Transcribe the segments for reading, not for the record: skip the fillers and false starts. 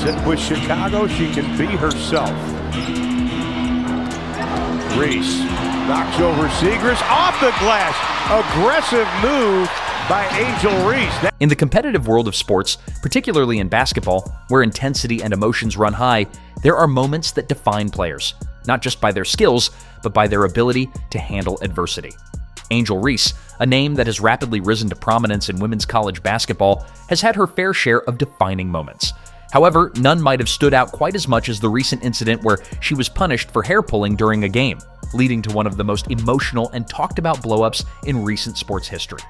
With Chicago, she can be herself. Reese knocks over Segrist off the glass. Aggressive move by Angel Reese. In the competitive world of sports, particularly in basketball, where intensity and emotions run high, there are moments that define players, not just by their skills, but by their ability to handle adversity. Angel Reese, a name that has rapidly risen to prominence in women's college basketball, has had her fair share of defining moments. However, none might have stood out quite as much as the recent incident where she was punished for hair pulling during a game, leading to one of the most emotional and talked about blowups in recent sports history.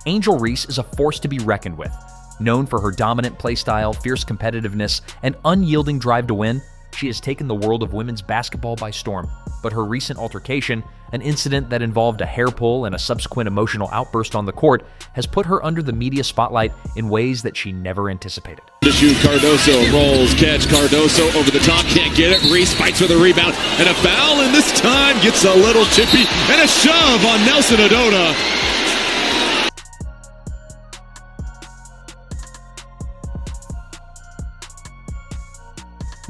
Angel Reese is a force to be reckoned with. Known for her dominant play style, fierce competitiveness, and unyielding drive to win, she has taken the world of women's basketball by storm. But her recent altercation, an incident that involved a hair pull and a subsequent emotional outburst on the court, has put her under the media spotlight in ways that she never anticipated. To shoot, Cardoso rolls, catch, Cardoso over the top, can't get it, Reese fights for the rebound, and a foul, and this time gets a little chippy, and a shove on Nelson Adona.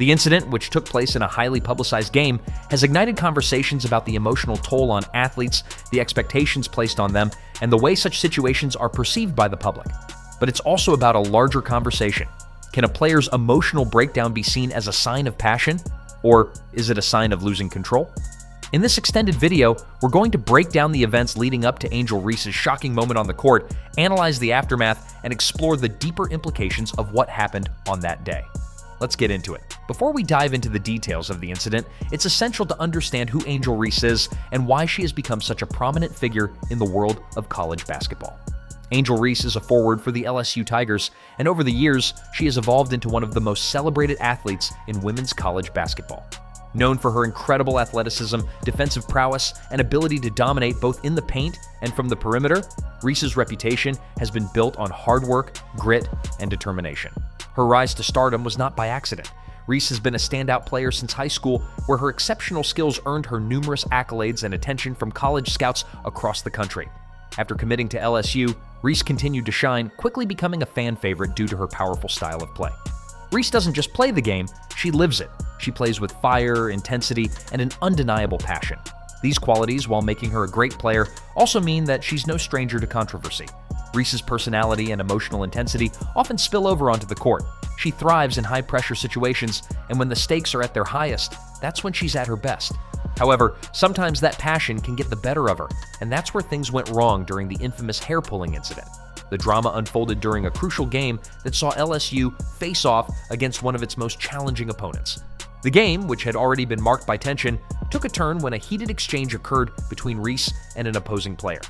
The incident, which took place in a highly publicized game, has ignited conversations about the emotional toll on athletes, the expectations placed on them, and the way such situations are perceived by the public. But it's also about a larger conversation. Can a player's emotional breakdown be seen as a sign of passion, or is it a sign of losing control? In this extended video, we're going to break down the events leading up to Angel Reese's shocking moment on the court, analyze the aftermath, and explore the deeper implications of what happened on that day. Let's get into it. Before we dive into the details of the incident, it's essential to understand who Angel Reese is and why she has become such a prominent figure in the world of college basketball. Angel Reese is a forward for the LSU Tigers, and over the years, she has evolved into one of the most celebrated athletes in women's college basketball. Known for her incredible athleticism, defensive prowess, and ability to dominate both in the paint and from the perimeter, Reese's reputation has been built on hard work, grit, and determination. Her rise to stardom was not by accident. Reese has been a standout player since high school, where her exceptional skills earned her numerous accolades and attention from college scouts across the country. After committing to LSU, Reese continued to shine, quickly becoming a fan favorite due to her powerful style of play. Reese doesn't just play the game, she lives it. She plays with fire, intensity, and an undeniable passion. These qualities, while making her a great player, also mean that she's no stranger to controversy. Reese's personality and emotional intensity often spill over onto the court. She thrives in high-pressure situations, and when the stakes are at their highest, that's when she's at her best. However, sometimes that passion can get the better of her, and that's where things went wrong during the infamous hair-pulling incident. The drama unfolded during a crucial game that saw LSU face off against one of its most challenging opponents. The game, which had already been marked by tension, took a turn when a heated exchange occurred between Reese and an opposing player.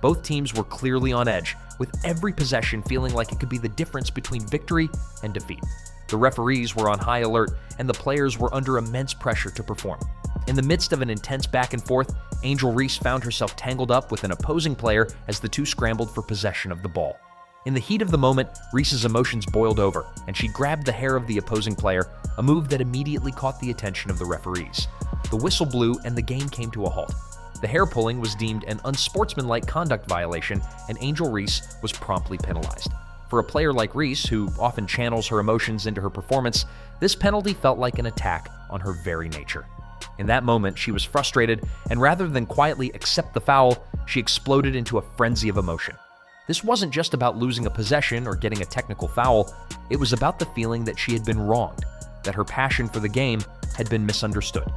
Both teams were clearly on edge, with every possession feeling like it could be the difference between victory and defeat. The referees were on high alert, and the players were under immense pressure to perform. In the midst of an intense back and forth, Angel Reese found herself tangled up with an opposing player as the two scrambled for possession of the ball. In the heat of the moment, Reese's emotions boiled over, and she grabbed the hair of the opposing player, a move that immediately caught the attention of the referees. The whistle blew, and the game came to a halt. The hair pulling was deemed an unsportsmanlike conduct violation, and Angel Reese was promptly penalized. For a player like Reese, who often channels her emotions into her performance, this penalty felt like an attack on her very nature. In that moment, she was frustrated, and rather than quietly accept the foul, she exploded into a frenzy of emotion. This wasn't just about losing a possession or getting a technical foul, it was about the feeling that she had been wronged, that her passion for the game had been misunderstood.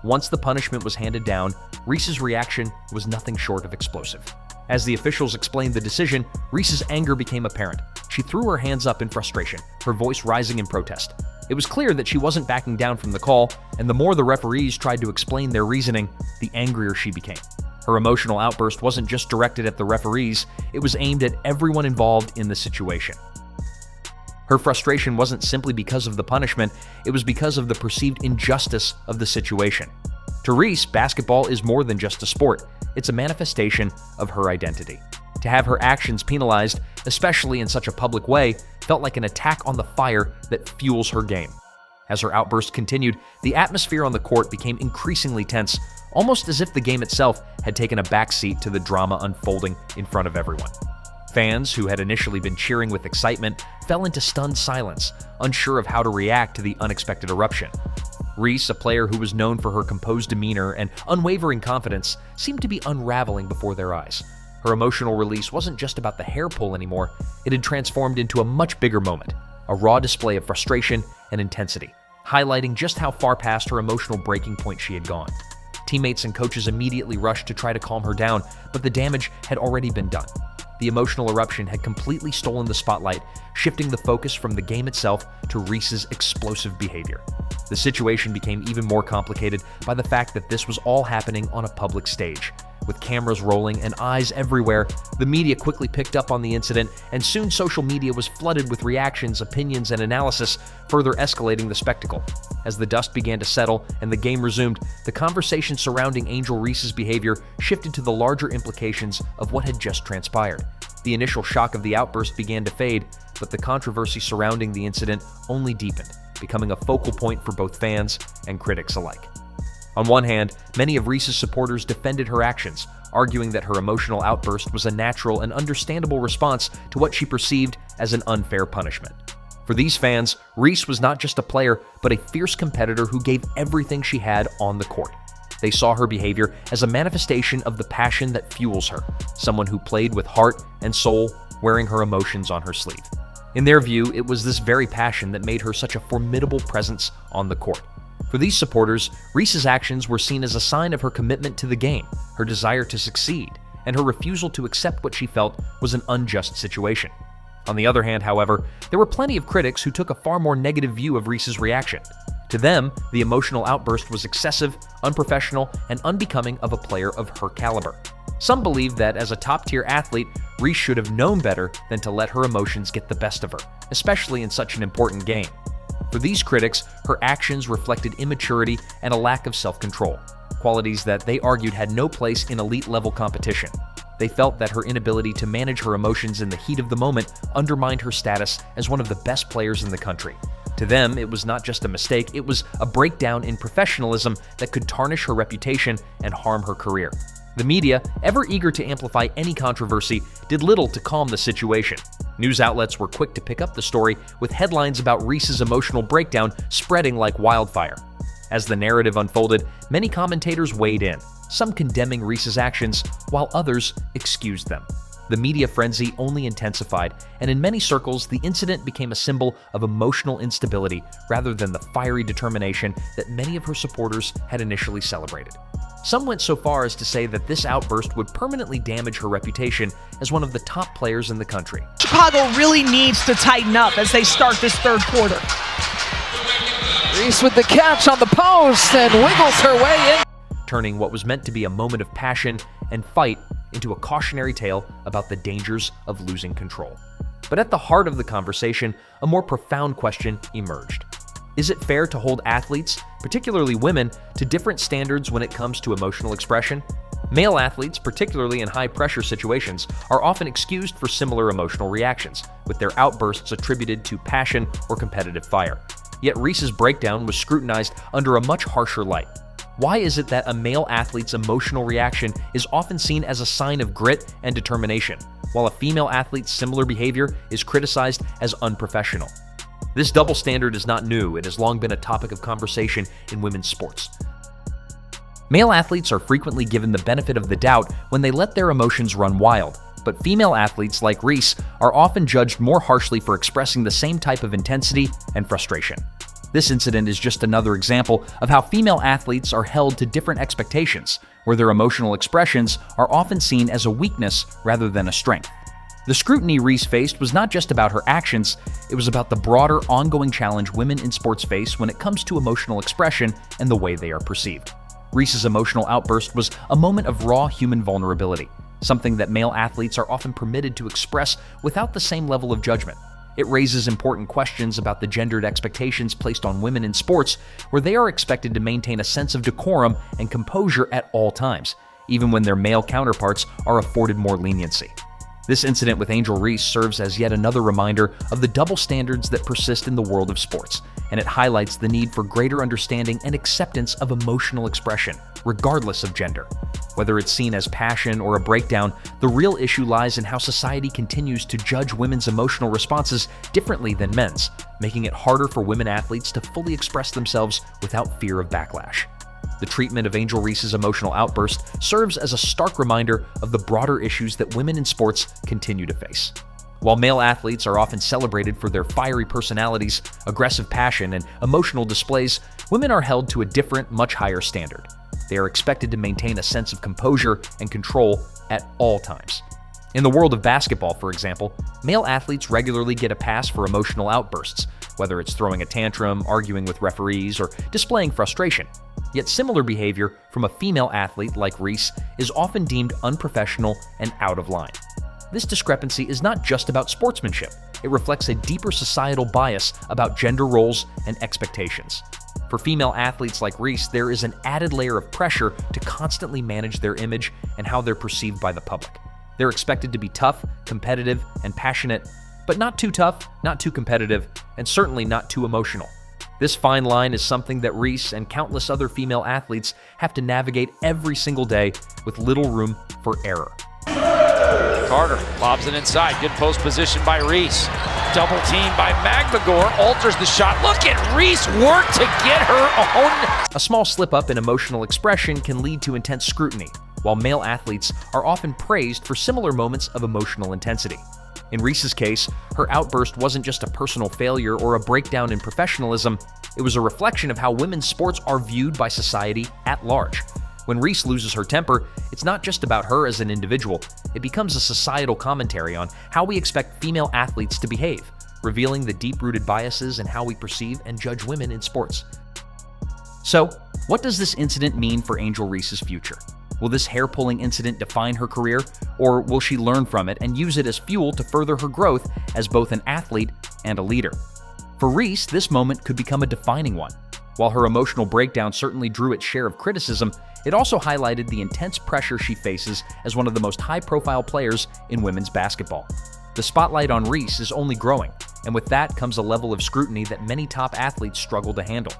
Once the punishment was handed down, Reese's reaction was nothing short of explosive. As the officials explained the decision, Reese's anger became apparent. She threw her hands up in frustration, her voice rising in protest. It was clear that she wasn't backing down from the call, and the more the referees tried to explain their reasoning, the angrier she became. Her emotional outburst wasn't just directed at the referees, it was aimed at everyone involved in the situation. Her frustration wasn't simply because of the punishment, it was because of the perceived injustice of the situation. To Reese, basketball is more than just a sport, it's a manifestation of her identity. To have her actions penalized, especially in such a public way, felt like an attack on the fire that fuels her game. As her outburst continued, the atmosphere on the court became increasingly tense, almost as if the game itself had taken a backseat to the drama unfolding in front of everyone. Fans, who had initially been cheering with excitement, fell into stunned silence, unsure of how to react to the unexpected eruption. Reese, a player who was known for her composed demeanor and unwavering confidence, seemed to be unraveling before their eyes. Her emotional release wasn't just about the hair pull anymore, it had transformed into a much bigger moment, a raw display of frustration and intensity, highlighting just how far past her emotional breaking point she had gone. Teammates and coaches immediately rushed to try to calm her down, but the damage had already been done. The emotional eruption had completely stolen the spotlight, shifting the focus from the game itself to Reese's explosive behavior. The situation became even more complicated by the fact that this was all happening on a public stage. With cameras rolling and eyes everywhere, the media quickly picked up on the incident, and soon social media was flooded with reactions, opinions, and analysis, further escalating the spectacle. As the dust began to settle and the game resumed, the conversation surrounding Angel Reese's behavior shifted to the larger implications of what had just transpired. The initial shock of the outburst began to fade, but the controversy surrounding the incident only deepened, becoming a focal point for both fans and critics alike. On one hand, many of Reese's supporters defended her actions, arguing that her emotional outburst was a natural and understandable response to what she perceived as an unfair punishment. For these fans, Reese was not just a player, but a fierce competitor who gave everything she had on the court. They saw her behavior as a manifestation of the passion that fuels her, someone who played with heart and soul, wearing her emotions on her sleeve. In their view, it was this very passion that made her such a formidable presence on the court. For these supporters, Reese's actions were seen as a sign of her commitment to the game, her desire to succeed, and her refusal to accept what she felt was an unjust situation. On the other hand, however, there were plenty of critics who took a far more negative view of Reese's reaction. To them, the emotional outburst was excessive, unprofessional, and unbecoming of a player of her caliber. Some believed that as a top-tier athlete, Reese should have known better than to let her emotions get the best of her, especially in such an important game. For these critics, her actions reflected immaturity and a lack of self-control, qualities that they argued had no place in elite-level competition. They felt that her inability to manage her emotions in the heat of the moment undermined her status as one of the best players in the country. To them, it was not just a mistake, it was a breakdown in professionalism that could tarnish her reputation and harm her career. The media, ever eager to amplify any controversy, did little to calm the situation. News outlets were quick to pick up the story, with headlines about Reese's emotional breakdown spreading like wildfire. As the narrative unfolded, many commentators weighed in, some condemning Reese's actions, while others excused them. The media frenzy only intensified, and in many circles, the incident became a symbol of emotional instability rather than the fiery determination that many of her supporters had initially celebrated. Some went so far as to say that this outburst would permanently damage her reputation as one of the top players in the country. Chicago really needs to tighten up as they start this third quarter. Reese with the catch on the post and wiggles her way in, turning what was meant to be a moment of passion and fight into a cautionary tale about the dangers of losing control. But at the heart of the conversation, a more profound question emerged. Is it fair to hold athletes, particularly women, to different standards when it comes to emotional expression? Male athletes, particularly in high-pressure situations, are often excused for similar emotional reactions, with their outbursts attributed to passion or competitive fire. Yet Reese's breakdown was scrutinized under a much harsher light. Why is it that a male athlete's emotional reaction is often seen as a sign of grit and determination, while a female athlete's similar behavior is criticized as unprofessional? This double standard is not new. It has long been a topic of conversation in women's sports. Male athletes are frequently given the benefit of the doubt when they let their emotions run wild, but female athletes like Reese are often judged more harshly for expressing the same type of intensity and frustration. This incident is just another example of how female athletes are held to different expectations, where their emotional expressions are often seen as a weakness rather than a strength. The scrutiny Reese faced was not just about her actions, it was about the broader, ongoing challenge women in sports face when it comes to emotional expression and the way they are perceived. Reese's emotional outburst was a moment of raw human vulnerability, something that male athletes are often permitted to express without the same level of judgment. It raises important questions about the gendered expectations placed on women in sports, where they are expected to maintain a sense of decorum and composure at all times, even when their male counterparts are afforded more leniency. This incident with Angel Reese serves as yet another reminder of the double standards that persist in the world of sports, and it highlights the need for greater understanding and acceptance of emotional expression, regardless of gender. Whether it's seen as passion or a breakdown, the real issue lies in how society continues to judge women's emotional responses differently than men's, making it harder for women athletes to fully express themselves without fear of backlash. The treatment of Angel Reese's emotional outburst serves as a stark reminder of the broader issues that women in sports continue to face. While male athletes are often celebrated for their fiery personalities, aggressive passion, and emotional displays, women are held to a different, much higher standard. They are expected to maintain a sense of composure and control at all times. In the world of basketball, for example, male athletes regularly get a pass for emotional outbursts, whether it's throwing a tantrum, arguing with referees, or displaying frustration. Yet similar behavior from a female athlete like Reese is often deemed unprofessional and out of line. This discrepancy is not just about sportsmanship. It reflects a deeper societal bias about gender roles and expectations. For female athletes like Reese, there is an added layer of pressure to constantly manage their image and how they're perceived by the public. They're expected to be tough, competitive, and passionate, but not too tough, not too competitive, and certainly not too emotional. This fine line is something that Reese and countless other female athletes have to navigate every single day with little room for error. Carter lobs it inside. Good post position by Reese. Double team by Magmagor. Alters the shot. Look at Reese work to get her own. A small slip-up in emotional expression can lead to intense scrutiny, while male athletes are often praised for similar moments of emotional intensity. In Reese's case, her outburst wasn't just a personal failure or a breakdown in professionalism. It was a reflection of how women's sports are viewed by society at large. When Reese loses her temper, it's not just about her as an individual. It becomes a societal commentary on how we expect female athletes to behave, revealing the deep-rooted biases in how we perceive and judge women in sports. So, what does this incident mean for Angel Reese's future? Will this hair-pulling incident define her career, or will she learn from it and use it as fuel to further her growth as both an athlete and a leader? For Reese, this moment could become a defining one. While her emotional breakdown certainly drew its share of criticism, it also highlighted the intense pressure she faces as one of the most high-profile players in women's basketball. The spotlight on Reese is only growing, and with that comes a level of scrutiny that many top athletes struggle to handle.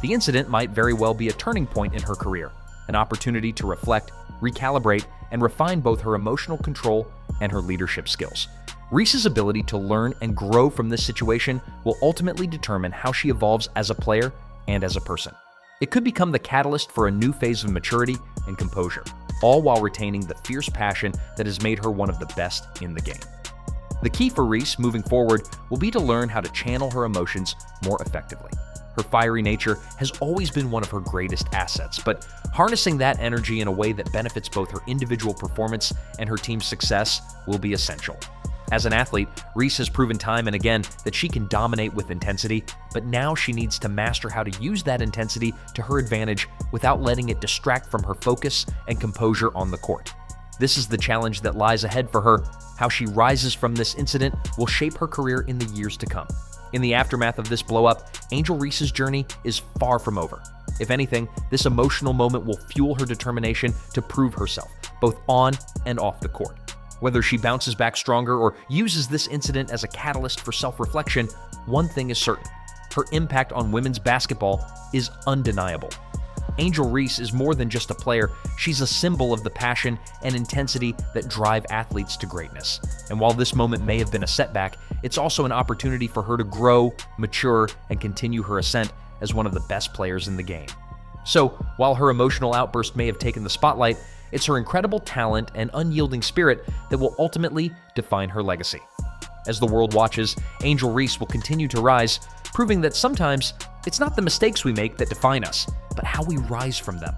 The incident might very well be a turning point in her career, an opportunity to reflect, recalibrate, and refine both her emotional control and her leadership skills. Reese's ability to learn and grow from this situation will ultimately determine how she evolves as a player and as a person. It could become the catalyst for a new phase of maturity and composure, all while retaining the fierce passion that has made her one of the best in the game. The key for Reese moving forward will be to learn how to channel her emotions more effectively. Her fiery nature has always been one of her greatest assets, but harnessing that energy in a way that benefits both her individual performance and her team's success will be essential. As an athlete, Reese has proven time and again that she can dominate with intensity, but now she needs to master how to use that intensity to her advantage without letting it distract from her focus and composure on the court. This is the challenge that lies ahead for her. How she rises from this incident will shape her career in the years to come. In the aftermath of this blow-up, Angel Reese's journey is far from over. If anything, this emotional moment will fuel her determination to prove herself, both on and off the court. Whether she bounces back stronger or uses this incident as a catalyst for self-reflection, one thing is certain: her impact on women's basketball is undeniable. Angel Reese is more than just a player. She's a symbol of the passion and intensity that drive athletes to greatness. And while this moment may have been a setback, it's also an opportunity for her to grow, mature, and continue her ascent as one of the best players in the game. So, while her emotional outburst may have taken the spotlight, it's her incredible talent and unyielding spirit that will ultimately define her legacy. As the world watches, Angel Reese will continue to rise, proving that sometimes it's not the mistakes we make that define us, but how we rise from them.